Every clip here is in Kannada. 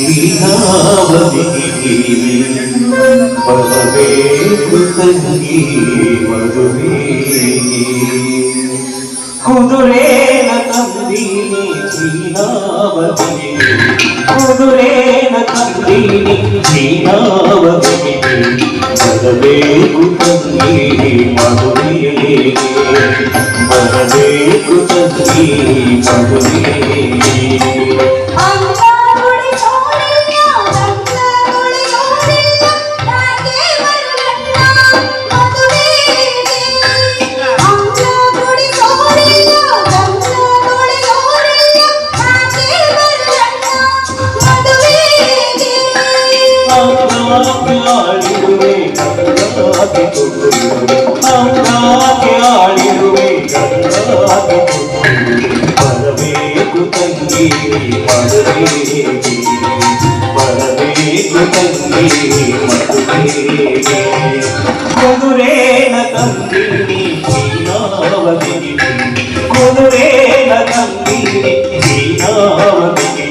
ಜೀನಾವತಿಗೆ ಬರಬೇಕು ತಂಗಿ ಮದುವೆಗೆ ಕುದುರೇನ ತಂದೀನಿ ಜೀನಾವತಿಗೆ ಕುದುರೇನ ತಂದೀನಿ ಜೀನಾವತಿಗೆ ಬರಬೇಕು ತಂಗಿ ಮದುವೆಗೆ ಬರಬೇಕು ತಂಗಿ ಮದುವೆಗೆ ಬರಬೇಕು ತಂಗಿ ಮದುವೆಗೆ ಬರಬೇಕು ತಂಗಿ ಮದುವೆಗೆ ಕುದುರೇನ ತಂದೀನಿ ಜೀನಾವತಿಗೆ ಕುದುರೇನ ತಂದೀನಿ ಜೀನಾವತಿಗೆ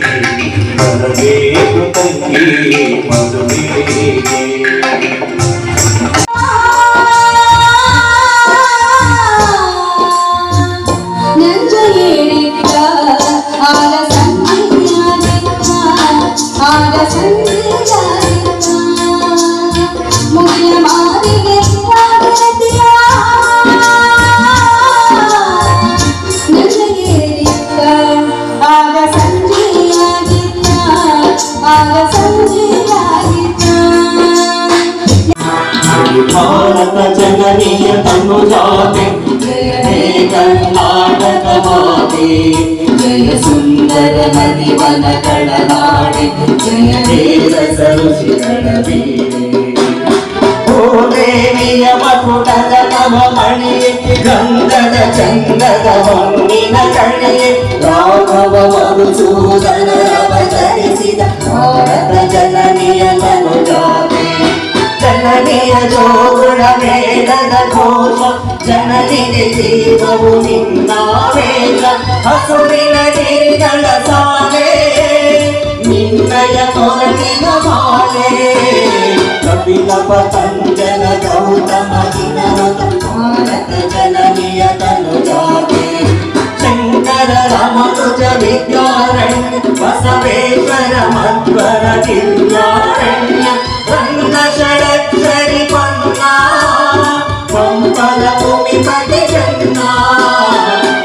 ಬರಬೇಕು ತಂಗಿ ಮದುವೆಗೆ ಭಾರತ ಜನನಿಯ ತನುಜಾತೆ ಜಯ ಹೇ ಕರ್ನಾಟಕ ಮಾತೆ ಜಯ ಸುಂದರ ನದಿವನಗಳ ನಾಡೆ ಜಯ ಹೇ ರಸಋಷಿಗಳ ವೀಣೆ ಓ ದೇವಿಯ ಮಕುಟದ ನವಮಣಿಯೇ ಗಂಧದ ಚಂದದ ಹೊನ್ನಿನ ಕಣಿಯೇ ರಾಘವ ಮಧುಸೂದನ ಅವತರಿಸಿದ ಭಾರತ ಜನನಿಯ ತನುಜಾತೆ ಜನನಿಯ ಜೋಗುಳ ವೇದದ ಘೋಷ ಜನನಿಗೆ ಜೀವವು ನಿನ್ನ ವೇದ ಹಸುವಿನ ಗಿರಿಗಳ ಸಾಲೆ ನಿನ್ನಯ ಕೊರಗಿನ ಮಾಲೆ ಕಪಿಲ ಪತಂಜನ ಗೌತಮ ದಿನದ ಭಾರತ ಜನನಿಯ ತನುಜಾತೆ ಶಂಕರ ರಾಮನುಜ ವಿದ್ಯಾರಣ್ಯ ಬಸವೇಶ್ವರ ಮಧ್ವರ ದಿವ್ಯಾರಣ್ಯ ಷಡಕ್ಷರಿ ಪನ್ನ ಪಂಪಲ ಭೂಮಿಪತಿ ಜನ್ನ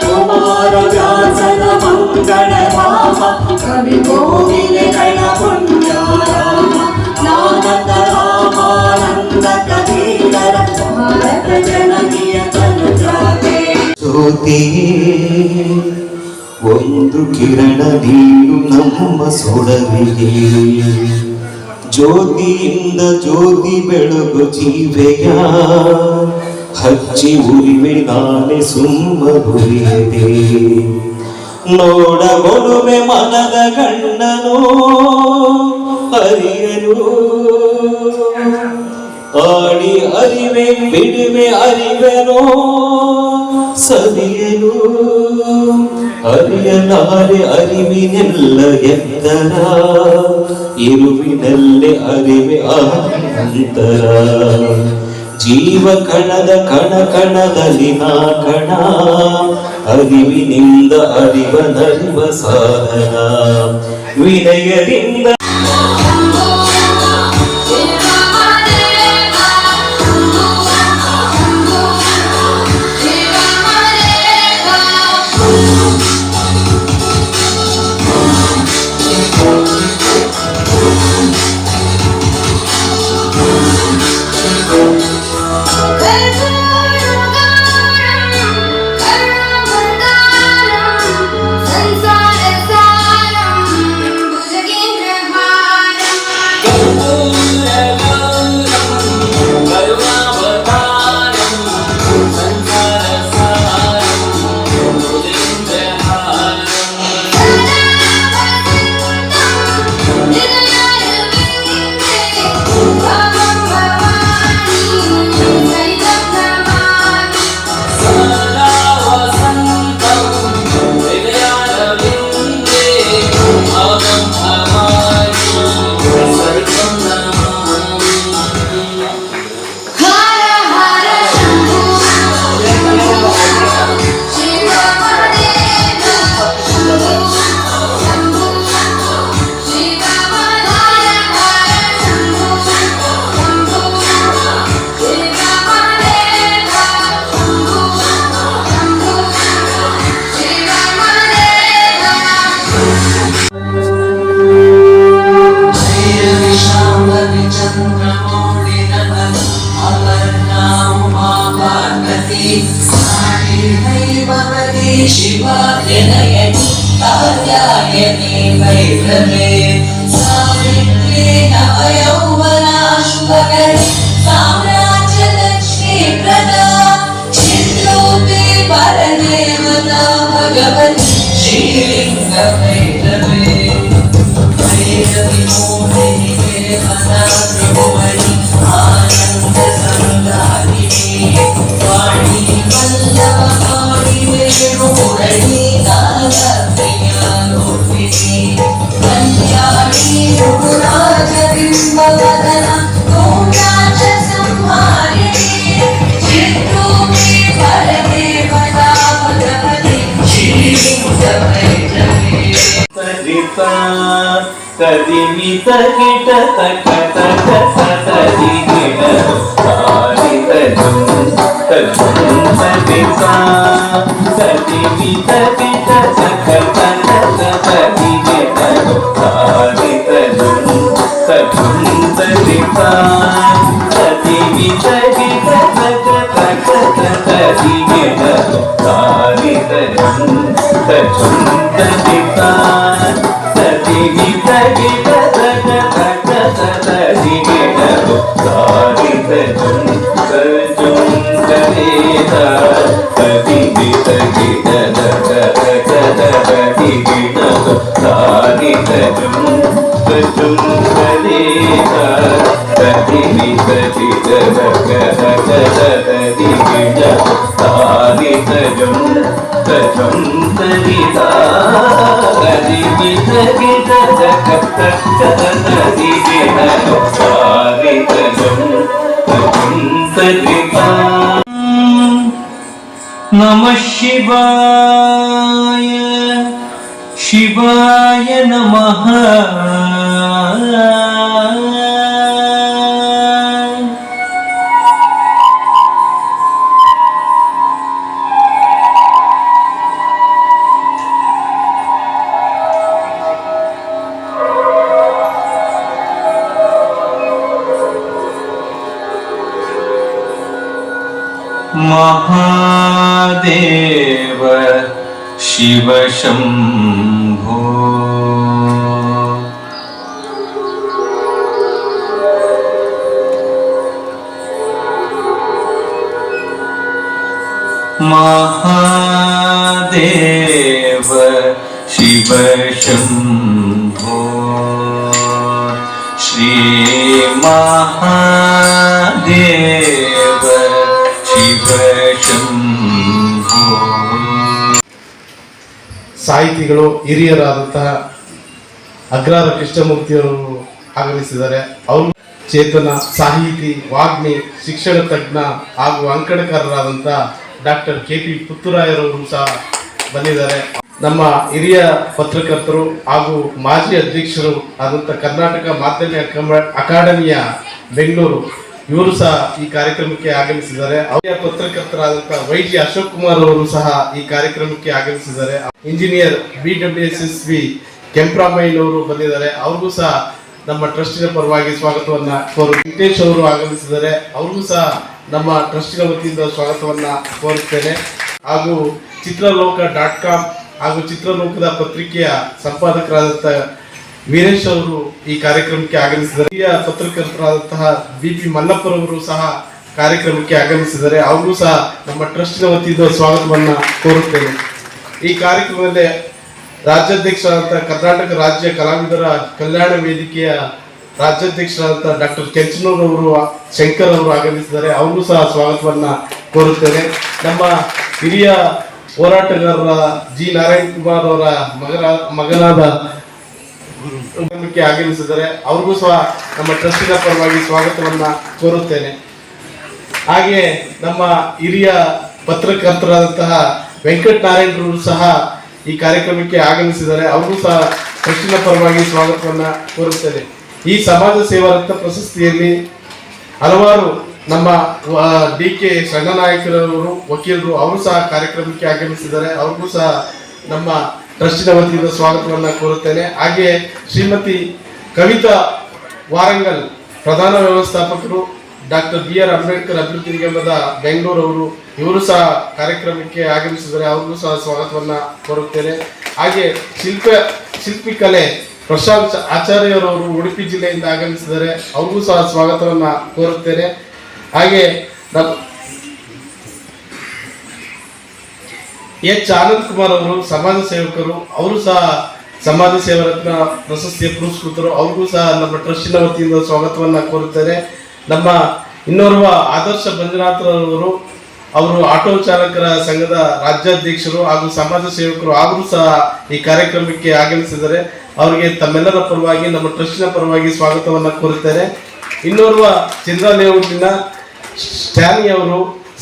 ಕುಮಾರ ವ್ಯಾಸನ ಮಂಗಳ ಧಾಮ ಕವಿ ಕೋಗಿಲೆಗಳ ಪುಣ್ಯಾರಾಮ ನಾನಕ ರಾಮಾನಂದ ಕಬೀರರ ಭಾರತ ಜನನಿಯ ತನುಜಾತೆ ಜ್ಯೋತಿಯೇ ಒಂದು ಕಿರಣ ನೀನು ನಮ್ಮ ಸೊಡಲಿಗೆ ಜ್ಯೋತಿಯಿಂದ ಜ್ಯೋತಿ ಬೆಳಗು ಜೀವೆಯ ಹಚ್ಚಿ ಉರಿವೆ ನಾನೆ ಸುಮ್ಮಗುರಿಯದೆ ನೋಡಬೊಲುವೆ ಮನದ ಗಣ್ಣನು ಅರಿಯನು ಆಡಿ ಅರಿವೆ ಬಿಡುವೆ ಅರಿವೆನೋ ಸರಿಯನು ಅರಿಯಲಾರೆ ಅರಿವಿನೆಲ್ಲ ಎತ್ತರ ಇರುವಿನಲ್ಲೇ ಅರಿವೆ ಅಂತರ ಜೀವ ಕಣದ ಕಣ ಕಣದಲ್ಲಿ ನಾ ಕಣ ಅರಿವಿನಿಂದ ಅರಿವನರಿವ ಸಾಧನ ವಿನಯದಿಂದ संसार सारं भुजगेन्द्र शिवाय नयनि कार्यायणे वैभवे सावित्रे नवयौवना शुभकरे साम्राज्यलक्ष्मी प्रदा चिद्रूपे परदेवता भगवती श्रीलिङ्गभैरवे भैरवी मोहिनी देवता प्रभुवनि आनन्दसंधारिणी वाणी वल्लभवाणी वेणुरणी नादप्रियालोकिनी कल्याणी गुरुराजबिम्बवदना गौराजसंहारिणी चिद्रूपी परदेवता भगवती श्रीलिङ्गभैरवे तदिमि तकिट तक तक तदि गिड तारि तजुं तदिसा तदिमि तकिट तक तक तदि गिड तारि तजुं तदिसा तदिमि तकिट तक तक तदि गिड तारि तजुं तदिसा नमः शिवाय शिवाय नमः महादेव शिव शंभो महादेव शिव शंभो श्री महादेव शिव शंभो ಸಾಹಿತಿಗಳು ಹಿರಿಯರಾದಂತಹ ಅಗ್ರಾರ ಕೃಷ್ಣಮೂರ್ತಿಯವರು ಆಗಮಿಸಿದ್ದಾರೆ. ಅವರು ಚೇತನ ಸಾಹಿತಿ, ವಾಗ್ಮಿ, ಶಿಕ್ಷಣ ತಜ್ಞ ಹಾಗೂ ಅಂಕಣಕಾರರಾದಂತಹ ಡಾಕ್ಟರ್ KP ಪುತ್ತೂರಾಯರವರು ಸಹ ಬಂದಿದ್ದಾರೆ. ನಮ್ಮ ಹಿರಿಯ ಪತ್ರಕರ್ತರು ಹಾಗೂ ಮಾಜಿ ಅಧ್ಯಕ್ಷರು ಆದಂಥ ಕರ್ನಾಟಕ ಮಾಧ್ಯಮ ಅಕಾಡೆಮಿಯ ಬೆಂಗಳೂರು ಇವರು ಸಹ ಈ ಕಾರ್ಯಕ್ರಮಕ್ಕೆ ಆಗಮಿಸಿದ್ದಾರೆ. ಅವರ ಪತ್ರಕರ್ತರಾದಂತಹ YG ಅಶೋಕ್ ಕುಮಾರ್ ಅವರು ಸಹ ಈ ಕಾರ್ಯಕ್ರಮಕ್ಕೆ ಆಗಮಿಸಿದ್ದಾರೆ. ಇಂಜಿನಿಯರ್ BWSSB ಕೆಂಪ್ರಾಮಯ್ಯನವರು ಬಂದಿದ್ದಾರೆ. ಅವ್ರಿಗೂ ಸಹ ನಮ್ಮ ಟ್ರಸ್ಟಿನ ಪರವಾಗಿ ಸ್ವಾಗತವನ್ನ ವೆಂಕಟೇಶ್ ಅವರು ಆಗಮಿಸಿದ್ದಾರೆ. ಅವ್ರಿಗೂ ಸಹ ನಮ್ಮ ಟ್ರಸ್ಟಿನ ವತಿಯಿಂದ ಸ್ವಾಗತವನ್ನ ಕೋರುತ್ತೇನೆ. ಹಾಗೂ ಚಿತ್ರಲೋಕ.com ಹಾಗೂ ಚಿತ್ರಲೋಕದ ಪತ್ರಿಕೆಯ ಸಂಪಾದಕರಾದಂಥ ವೀರೇಶ್ ಅವರು ಈ ಕಾರ್ಯಕ್ರಮಕ್ಕೆ ಆಗಮಿಸಿದ್ದಾರೆ. ಹಿರಿಯ ಪತ್ರಕರ್ತರಾದಂತಹ BP ಮಲ್ಲಪ್ಪರವರು ಸಹ ಕಾರ್ಯಕ್ರಮಕ್ಕೆ ಆಗಮಿಸಿದ್ದಾರೆ. ಅವ್ರಿಗೂ ಸಹ ನಮ್ಮ ಟ್ರಸ್ಟಿನ ವತಿಯಿಂದ ಸ್ವಾಗತವನ್ನ ಕೋರುತ್ತೇನೆ. ಈ ಕಾರ್ಯಕ್ರಮದಲ್ಲಿ ರಾಜ್ಯಾಧ್ಯಕ್ಷರಾದಂತಹ ಕರ್ನಾಟಕ ರಾಜ್ಯ ಕಲಾವಿದರ ಕಲ್ಯಾಣ ವೇದಿಕೆಯ ರಾಜ್ಯಾಧ್ಯಕ್ಷರಾದಂತಹ ಡಾಕ್ಟರ್ ಕೆಂಚನೂರ್ ಅವರು, ಶಂಕರ್ ಅವರು ಆಗಮಿಸಿದ್ದಾರೆ. ಅವ್ರಿಗೂ ಸಹ ಸ್ವಾಗತವನ್ನ ಕೋರುತ್ತೇನೆ. ನಮ್ಮ ಹಿರಿಯ ಹೋರಾಟಗಾರರ G ನಾರಾಯಣ್ ಕುಮಾರ್ ಅವರ ಮಗನಾದ ಆಗಮಿಸಿದ್ದಾರೆ. ಅವ್ರಿಗೂ ಸಹ ನಮ್ಮ ಟ್ರಸ್ಟಿನ ಪರವಾಗಿ ಸ್ವಾಗತವನ್ನ ಕೋರುತ್ತೇನೆ. ಹಾಗೆ ನಮ್ಮ ಹಿರಿಯ ಪತ್ರಕರ್ತರಾದಂತಹ ವೆಂಕಟನಾರಾಯಣರು ಸಹ ಈ ಕಾರ್ಯಕ್ರಮಕ್ಕೆ ಆಗಮಿಸಿದ್ದಾರೆ. ಅವ್ರಿಗೂ ಸಹ ಟ್ರಸ್ಟಿನ ಪರವಾಗಿ ಸ್ವಾಗತವನ್ನ ಕೋರುತ್ತೇನೆ. ಈ ಸಮಾಜ ಸೇವಾ ರತ್ನ ಪ್ರಶಸ್ತಿಯಲ್ಲಿ ಹಲವಾರು ನಮ್ಮ DK ರಂಗನಾಯಕರವರು ವಕೀಲರು ಅವರು ಸಹ ಕಾರ್ಯಕ್ರಮಕ್ಕೆ ಆಗಮಿಸಿದ್ದಾರೆ. ಅವ್ರಿಗೂ ಸಹ ನಮ್ಮ ಟ್ರಸ್ಟಿನ ವತಿಯಿಂದ ಸ್ವಾಗತವನ್ನ ಕೋರುತ್ತೇನೆ. ಹಾಗೆ ಶ್ರೀಮತಿ ಕವಿತಾ ವಾರಂಗಲ್ ಪ್ರಧಾನ ವ್ಯವಸ್ಥಾಪಕರು ಡಾಕ್ಟರ್ BR ಅಂಬೇಡ್ಕರ್ ಅಭಿವೃದ್ಧಿ ನಿಗಮದ ಬೆಂಗಳೂರು ಅವರು ಇವರು ಸಹ ಕಾರ್ಯಕ್ರಮಕ್ಕೆ ಆಗಮಿಸಿದ್ದಾರೆ. ಅವ್ರಿಗೂ ಸಹ ಸ್ವಾಗತವನ್ನ ಕೋರುತ್ತೇನೆ. ಹಾಗೆ ಶಿಲ್ಪಿ ಕಲೆ ಪ್ರಶಾಂತ್ ಆಚಾರ್ಯರವರು ಉಡುಪಿ ಜಿಲ್ಲೆಯಿಂದ ಆಗಮಿಸಿದ್ದಾರೆ. ಅವ್ರಿಗೂ ಸಹ ಸ್ವಾಗತವನ್ನ ಕೋರುತ್ತೇನೆ. ಹಾಗೆ ಆನಂದ್ ಕುಮಾರ್ ಅವರು ಸಮಾಜ ಸೇವಕರು, ಅವರು ಸಹ ಸಮಾಜ ಸೇವಾ ರತ್ನ ಪ್ರಶಸ್ತಿಯ ಪುರಸ್ಕೃತರು. ಅವ್ರಿಗೂ ಸಹ ನಮ್ಮ ಟ್ರಸ್ಟಿನ ವತಿಯಿಂದ ಸ್ವಾಗತವನ್ನ ಕೋರುತ್ತೇನೆ. ನಮ್ಮ ಇನ್ನೋರ್ವ ಆದರ್ಶ ಮಂಜುನಾಥರವರು, ಅವರು ಆಟೋ ಚಾಲಕರ ಸಂಘದ ರಾಜ್ಯಾಧ್ಯಕ್ಷರು ಹಾಗೂ ಸಮಾಜ ಸೇವಕರು, ಅವರು ಸಹ ಈ ಕಾರ್ಯಕ್ರಮಕ್ಕೆ ಆಗಮಿಸಿದ್ದಾರೆ. ಅವರಿಗೆ ತಮ್ಮೆಲ್ಲರ ಪರವಾಗಿ ನಮ್ಮ ಟ್ರಸ್ಟಿನ ಪರವಾಗಿ ಸ್ವಾಗತವನ್ನ ಕೋರುತ್ತೇನೆ. ಇನ್ನೋರ್ವ ಚಂದ್ರ ಲೇಔಟಿನ ಸ್ಟ್ಯಾನಿ ಅವರು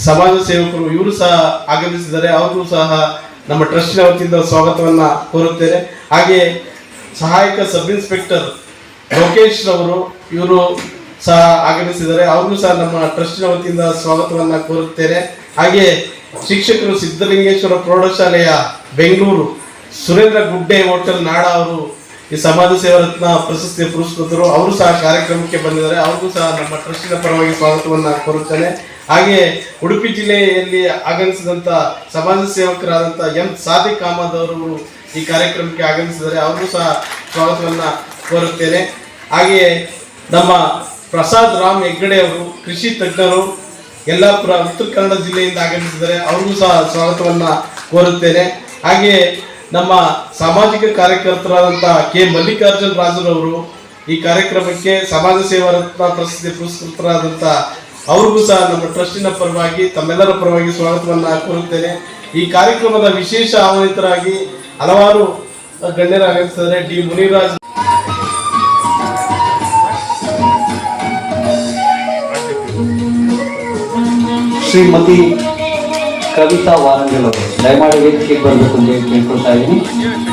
ಸಮಾಜ ಸೇವಕರು, ಇವರು ಸಹ ಆಗಮಿಸಿದ್ದಾರೆ. ಅವ್ರಿಗೂ ಸಹ ನಮ್ಮ ಟ್ರಸ್ಟಿನ ವತಿಯಿಂದ ಸ್ವಾಗತವನ್ನ ಕೋರುತ್ತೇನೆ. ಹಾಗೆ ಸಹಾಯಕ ಸಬ್ ಇನ್ಸ್ಪೆಕ್ಟರ್ ಲೋಕೇಶ್ ಅವರು, ಇವರು ಸಹ ಆಗಮಿಸಿದ್ದಾರೆ. ಅವ್ರಿಗೂ ಸಹ ನಮ್ಮ ಟ್ರಸ್ಟಿನ ವತಿಯಿಂದ ಸ್ವಾಗತವನ್ನ ಕೋರುತ್ತೇನೆ. ಹಾಗೆ ಶಿಕ್ಷಕರು ಸಿದ್ಧಲಿಂಗೇಶ್ವರ ಪ್ರೌಢಶಾಲೆಯ ಬೆಂಗಳೂರು ಸುರೇಂದ್ರ ಗುಡ್ಡೆ ಹೋಟೆಲ್ ನಾಡ ಅವರು ಈ ಸಮಾಜ ಸೇವಾ ರತ್ನ ಪ್ರಶಸ್ತಿಯ ಪುರಸ್ಕೃತರು, ಅವರು ಸಹ ಕಾರ್ಯಕ್ರಮಕ್ಕೆ ಬಂದಿದ್ದಾರೆ. ಅವ್ರಿಗೂ ಸಹ ನಮ್ಮ ಟ್ರಸ್ಟಿನ ಪರವಾಗಿ ಸ್ವಾಗತವನ್ನ ಕೋರುತ್ತೇನೆ. ಹಾಗೆ ಉಡುಪಿ ಜಿಲ್ಲೆಯಲ್ಲಿ ಆಗಮಿಸಿದಂಥ ಸಮಾಜ ಸೇವಕರಾದಂಥ ಸಾದಿಕ್ ಅಹಮದ್ ಅವರು ಈ ಕಾರ್ಯಕ್ರಮಕ್ಕೆ ಆಗಮಿಸಿದ್ದಾರೆ. ಅವ್ರಿಗೂ ಸಹ ಸ್ವಾಗತವನ್ನ ಕೋರುತ್ತೇನೆ. ಹಾಗೆ ನಮ್ಮ ಪ್ರಸಾದ್ ರಾಮ್ ಹೆಗ್ಗಡೆ ಅವರು ಕೃಷಿ ತಜ್ಞರು, ಯಲ್ಲಾಪುರ ಉತ್ತರ ಕನ್ನಡ ಜಿಲ್ಲೆಯಿಂದ ಆಗಮಿಸಿದ್ದಾರೆ. ಅವ್ರಿಗೂ ಸಹ ಸ್ವಾಗತವನ್ನ ಕೋರುತ್ತೇನೆ. ಹಾಗೆ ನಮ್ಮ ಸಾಮಾಜಿಕ ಕಾರ್ಯಕರ್ತರಾದಂಥ ಕೆ ಮಲ್ಲಿಕಾರ್ಜುನ್ ರಾಜುರವರು ಈ ಕಾರ್ಯಕ್ರಮಕ್ಕೆ ಸಮಾಜ ಸೇವಾ ರತ್ನ ಪ್ರಶಸ್ತಿ ಪುರಸ್ಕೃತರಾದಂಥ ಅವ್ರಿಗೂ ಸಹ ನಮ್ಮ ಟ್ರಸ್ಟಿನ ಪರವಾಗಿ ತಮ್ಮೆಲ್ಲರ ಪರವಾಗಿ ಸ್ವಾಗತವನ್ನ ಕೋರುತ್ತೇನೆ. ಈ ಕಾರ್ಯಕ್ರಮದ ವಿಶೇಷ ಆಹ್ವಾನಿತರಾಗಿ ಹಲವಾರು ಗಣ್ಯರು ಆಗಮಿಸಿದ್ದಾರೆ. ಡಿ ಮುನಿರಾಜ್, ಶ್ರೀಮತಿ ಕವಿತಾ ವಾರಂಗಲ್ ಅವರು ದಯಮಾಡಿ ವೇದಿಕೆಗೆ ಬರಬೇಕು ಅಂತ ಕೇಳ್ಕೊಳ್ತಾ ಇದ್ದೀನಿ.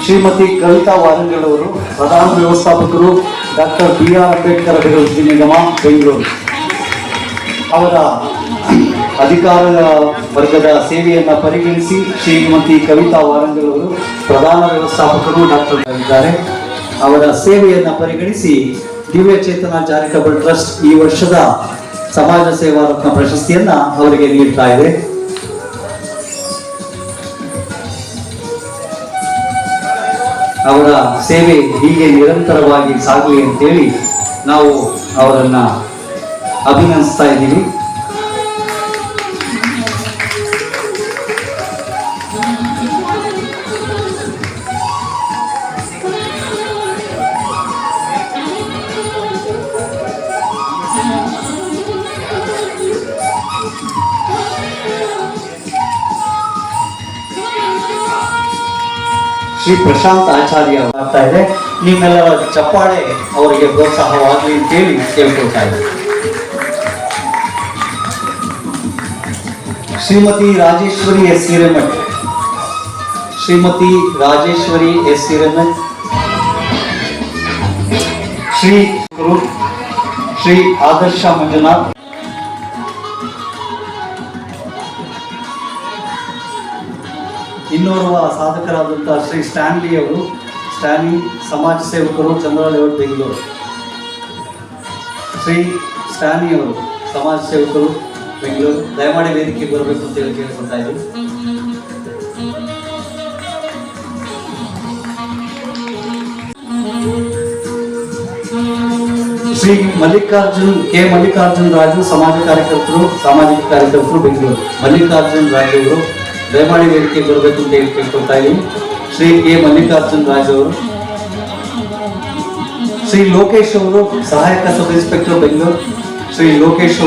ಶ್ರೀಮತಿ ಕವಿತಾ ವಾರಂಗಲ್ ಅವರು ಪ್ರಧಾನ ವ್ಯವಸ್ಥಾಪಕರು, ಡಾಕ್ಟರ್ BR ಅಂಬೇಡ್ಕರ್ ಅಭಿವೃದ್ಧಿ ನಿಗಮ ಬೆಂಗಳೂರು. ಅವರ ಅಧಿಕಾರ ವರ್ಗದ ಸೇವೆಯನ್ನು ಪರಿಗಣಿಸಿ ಶ್ರೀಮತಿ ಕವಿತಾ ವಾರಂಗಲ್ ಅವರು ಪ್ರಧಾನ ವ್ಯವಸ್ಥಾಪಕರು ಡಾಕ್ಟರ್ ಇದ್ದಾರೆ. ಅವರ ಸೇವೆಯನ್ನು ಪರಿಗಣಿಸಿ ದಿವ್ಯ ಚೇತನ ಚಾರಿಟಬಲ್ ಟ್ರಸ್ಟ್ ಈ ವರ್ಷದ ಸಮಾಜ ಸೇವಾ ರತ್ನ ಪ್ರಶಸ್ತಿಯನ್ನ ಅವರಿಗೆ ನೀಡ್ತಾ ಇದೆ. ಅವರ ಸೇವೆ ಹೀಗೆ ನಿರಂತರವಾಗಿ ಸಾಗಲಿ ಅಂತೇಳಿ ನಾವು ಅವರನ್ನ ಅಭಿನಂದಿಸ್ತಾ ಇದ್ದೀವಿ. ಶ್ರೀ ಪ್ರಶಾಂತ್ ಆಚಾರ್ಯ ಆಗ್ತಾ ಇದೆ. ನಿಮ್ಮೆಲ್ಲರ ಚಪ್ಪಾಳೆ ಅವರಿಗೆ ಪ್ರೋತ್ಸಾಹವಾಗಲಿ ಅಂತೇಳಿ ಕೇಳ್ಕೊಳ್ತಾ ಇದ್ದಾರೆ. ಶ್ರೀಮತಿ ರಾಜೇಶ್ವರಿ ಎಸ್ ಹಿರೇಮಠ್, ಶ್ರೀಮತಿ ರಾಜೇಶ್ವರಿ ಎಸ್ ಹಿರೇಮಠ್, ಶ್ರೀ ಆದರ್ಶ ಮಂಜುನಾಥ್, ಇನ್ನೋರ್ವ ಸಾಧಕರಾದಂತಹ ಶ್ರೀ ಸ್ಟ್ಯಾನ್ಲಿ ಅವರು, ಸ್ಟ್ಯಾನಿ ಸಮಾಜ ಸೇವಕರು, ಚಂದ್ರ ಲೇಔಟ್ ಬೆಂಗಳೂರು. ಶ್ರೀ ಸ್ಟ್ಯಾನಿ ಅವರು ಸಮಾಜ ಸೇವಕರು ಬೆಂಗಳೂರು, ದಯಮಾಡಿ ವೇದಿಕೆಗೆ ಬರಬೇಕು ಅಂತ ಹೇಳಿ ಕೇಳ್ಕೊಳ್ತಾ ಇದ್ದೀವಿ. ಶ್ರೀ ಮಲ್ಲಿಕಾರ್ಜುನ್ ರಾಜು ಸಾಮಾಜಿಕ ಕಾರ್ಯಕರ್ತರು ಬೆಂಗಳೂರು. ಮಲ್ಲಿಕಾರ್ಜುನ್ ರಾಜು ಅವರು ದಯಮಾಡಿ ವೇದಿಕೆಗೆ ಬರಬೇಕು ಅಂತ ಹೇಳಿ ಕೇಳ್ಕೊಳ್ತಾ ಇದ್ದೀವಿ. ಶ್ರೀ ಕೆ ಮಲ್ಲಿಕಾರ್ಜುನ್ ರಾಜು ಅವರು. ಶ್ರೀ ಲೋಕೇಶ್ ಅವರು ಸಹಾಯಕ ಸಬ್ ಇನ್ಸ್ಪೆಕ್ಟರ್ ಬೆಂಗಳೂರು. ಶ್ರೀ ಲೋಕೇಶ್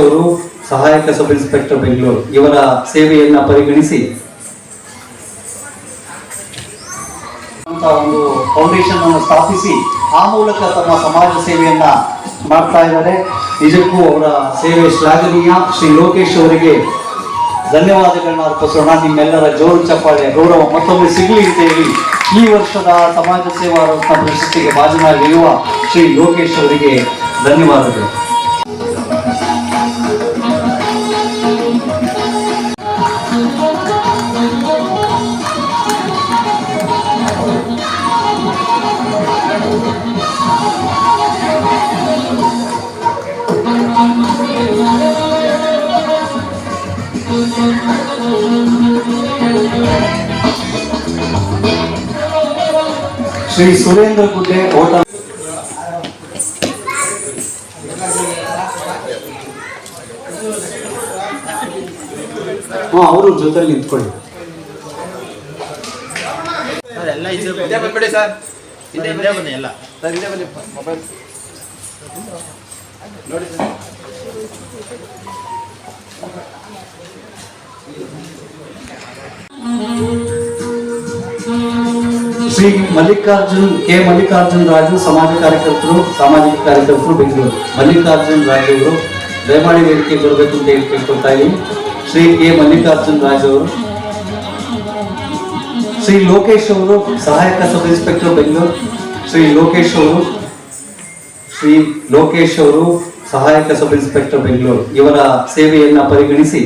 ಅವರು ಸಹಾಯಕ ಸಬ್ ಇನ್ಸ್ಪೆಕ್ಟರ್ ಬೆಂಗಳೂರು. ಇವರ ಸೇವೆಯನ್ನ ಪರಿಗಣಿಸಿ ಒಂದು ಫೌಂಡೇಶನ್ ಅನ್ನು ಸ್ಥಾಪಿಸಿ ಆ ಮೂಲಕ ತಮ್ಮ ಸಮಾಜ ಸೇವೆಯನ್ನ ಮಾಡ್ತಾ ಇದ್ದಾರೆ. ನಿಜಕ್ಕೂ ಅವರ ಸೇವೆ ಶ್ಲಾಘನೀಯ. ಶ್ರೀ ಲೋಕೇಶ್ ಅವರಿಗೆ ಧನ್ಯವಾದಗಳನ್ನ ಅರ್ಪಿಸೋಣ. ನಿಮ್ಮೆಲ್ಲರ ಜೋರು ಚಪ್ಪಾಳೆ ಗೌರವ ಮತ್ತೊಮ್ಮೆ ಸಿಗಲಿ ಅಂತ ಹೇಳಿ ಈ ವರ್ಷದ ಸಮಾಜ ಸೇವಾ ರತ್ನ ಪ್ರಶಸ್ತಿಗೆ ಭಾಜನರಾಗಿರುವ ಶ್ರೀ ಲೋಕೇಶ್ ಅವರಿಗೆ ಧನ್ಯವಾದಗಳು. ಶ್ರೀ ಸುರೇಂದ್ರ ಗುಡ್ಡೆ ಹೋಟೆಲ್ ಅವರು ಜೊತೆಲಿ ನಿಂತ್ಕೊಳ್ಳಿ. ಶ್ರೀ ಮಲ್ಲಿಕಾರ್ಜುನ್ ರಾಜು ಸಾಮಾಜಿಕ ಕಾರ್ಯಕರ್ತರು ಬೆಂಗಳೂರು. ಮಲ್ಲಿಕಾರ್ಜುನ್ ರಾಜು ಅವರು ದಯಮಾಡಿ ವೇದಿಕೆ ಬರಬೇಕು ಅಂತ ಹೇಳಿ ಕೇಳ್ಕೊಳ್ತಾ ಇದ್ದೀನಿ. ಶ್ರೀ ಕೆ ಮಲ್ಲಿಕಾರ್ಜುನ್ ರಾಜು ಅವರು. ಶ್ರೀ ಲೋಕೇಶ್ ಅವರು ಸಹಾಯಕ ಸಬ್ ಇನ್ಸ್ಪೆಕ್ಟರ್ ಬೆಂಗಳೂರು. ಶ್ರೀ ಲೋಕೇಶ್ ಅವರು ಸಹಾಯಕ ಸಬ್ ಇನ್ಸ್ಪೆಕ್ಟರ್ ಬೆಂಗಳೂರು. ಇವರ ಸೇವೆಯನ್ನ ಪರಿಗಣಿಸಿ